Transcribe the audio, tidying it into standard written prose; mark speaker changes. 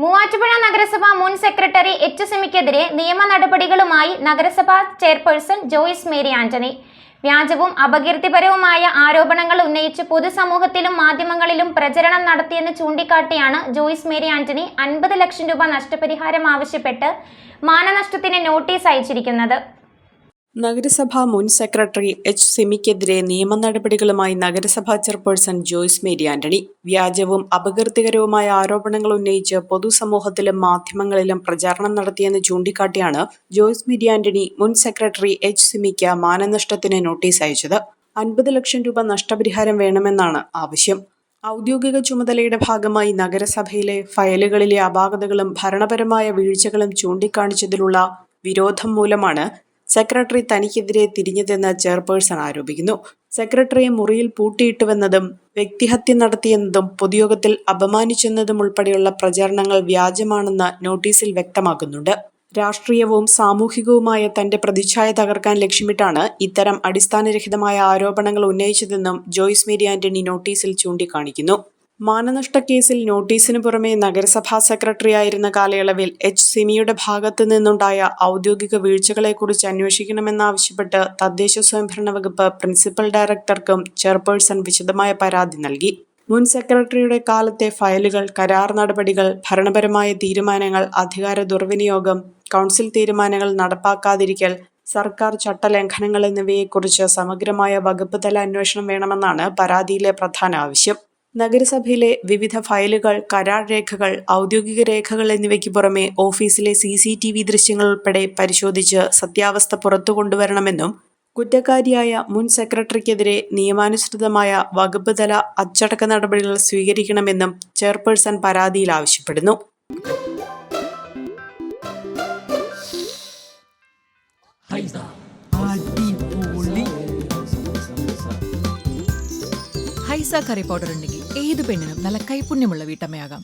Speaker 1: മൂവാറ്റുപുഴ നഗരസഭ മുൻ secretary H സിമിക്കെതിരെ നിയമ നടപടികളുമായി നഗരസഭാ ചെയർപേഴ്സൺ ജോയ്സ് മേരി ആന്റണി. വ്യാജവും അപകീർത്തിപരവുമായ ആരോപണങ്ങൾ ഉന്നയിച്ച് പൊതുസമൂഹത്തിലും മാധ്യമങ്ങളിലും പ്രചരണം നടത്തിയെന്ന് ചൂണ്ടിക്കാട്ടിയാണ് ജോയ്സ് മേരി ആന്റണി 50 ലക്ഷം രൂപ നഷ്ടപരിഹാരം ആവശ്യപ്പെട്ട് മാനനഷ്ടത്തിന് നോട്ടീസ് അയച്ചിരിക്കുന്നത്.
Speaker 2: നഗരസഭാ മുൻ സെക്രട്ടറി എച്ച് സിമിക്കെതിരെ നിയമ നടപടികളുമായി നഗരസഭാ ചെയർപേഴ്സൺ ജോയ്സ് മേരി ആന്റണി. വ്യാജവും അപകീർത്തികരവുമായ ആരോപണങ്ങൾ ഉന്നയിച്ച് പൊതുസമൂഹത്തിലും മാധ്യമങ്ങളിലും പ്രചാരണം നടത്തിയെന്ന് ചൂണ്ടിക്കാട്ടിയാണ് ജോയ്സ് മേരി ആന്റണി മുൻ സെക്രട്ടറി എച്ച് സിമിക്ക് മാനനഷ്ടത്തിന് നോട്ടീസ് അയച്ചത്. 50 ലക്ഷം രൂപ നഷ്ടപരിഹാരം വേണമെന്നാണ് ആവശ്യം. ഔദ്യോഗിക ചുമതലയുടെ ഭാഗമായി നഗരസഭയിലെ ഫയലുകളിലെ അപാകതകളും ഭരണപരമായ വീഴ്ചകളും ചൂണ്ടിക്കാണിച്ചതിലുള്ള വിരോധം മൂലമാണ് സെക്രട്ടറി തനിക്കെതിരെ തിരിഞ്ഞതെന്ന് ചെയർപേഴ്സൺ ആരോപിക്കുന്നു. സെക്രട്ടറിയെ മുറിയിൽ പൂട്ടിയിട്ടുവെന്നതും വ്യക്തിഹത്യ നടത്തിയെന്നതും പൊതുയോഗത്തിൽ അപമാനിച്ചെന്നതും ഉൾപ്പെടെയുള്ള പ്രചാരണങ്ങൾ വ്യാജമാണെന്ന് നോട്ടീസിൽ വ്യക്തമാക്കുന്നുണ്ട്. രാഷ്ട്രീയവും സാമൂഹികവുമായ തന്റെ പ്രതിച്ഛായ തകർക്കാൻ ലക്ഷ്യമിട്ടാണ് ഇത്തരം അടിസ്ഥാനരഹിതമായ ആരോപണങ്ങൾ ഉന്നയിച്ചതെന്നും ജോയ്സ് മേരി ആന്റണി നോട്ടീസിൽ ചൂണ്ടിക്കാണിക്കുന്നു. മാനനഷ്ട കേസിൽ നോട്ടീസിന് പുറമെ നഗരസഭാ സെക്രട്ടറിയായിരുന്ന കാലയളവിൽ എച്ച് സിമിയുടെ ഭാഗത്തു നിന്നുണ്ടായ ഔദ്യോഗിക വീഴ്ചകളെക്കുറിച്ച് അന്വേഷിക്കണമെന്നാവശ്യപ്പെട്ട് തദ്ദേശ സ്വയംഭരണ വകുപ്പ് പ്രിൻസിപ്പൽ ഡയറക്ടർക്കും ചെയർപേഴ്സൺ വിശദമായ പരാതി നൽകി. മുൻ സെക്രട്ടറിയുടെ കാലത്തെ ഫയലുകൾ, കരാർ നടപടികൾ, ഭരണപരമായ തീരുമാനങ്ങൾ, അധികാര ദുർവിനിയോഗം, കൗൺസിൽ തീരുമാനങ്ങൾ നടപ്പാക്കാതിരിക്കൽ, സർക്കാർ ചട്ടലംഘനങ്ങൾ എന്നിവയെക്കുറിച്ച് സമഗ്രമായ വകുപ്പ് തല അന്വേഷണം വേണമെന്നാണ് പരാതിയിലെ പ്രധാന ആവശ്യം. നഗരസഭയിലെ വിവിധ ഫയലുകൾ, കരാർ രേഖകൾ, ഔദ്യോഗിക രേഖകൾ എന്നിവയ്ക്ക് പുറമെ ഓഫീസിലെ CCTV ദൃശ്യങ്ങൾ ഉൾപ്പെടെ പരിശോധിച്ച് സത്യാവസ്ഥ പുറത്തു കൊണ്ടുവരണമെന്നും കുറ്റക്കാരിയായ മുൻ സെക്രട്ടറിക്കെതിരെ നിയമാനുസൃതമായ വകുപ്പ് തല അച്ചടക്ക നടപടികൾ സ്വീകരിക്കണമെന്നും ചെയർപേഴ്സൺ പരാതിയിൽ ആവശ്യപ്പെടുന്നു.
Speaker 3: ഹൈസ കറി പൗഡർ ഉണ്ടെങ്കിൽ ഏത് പെണ്ണിനും നല്ല കൈപുണ്യമുള്ള വീട്ടമ്മയാകാം.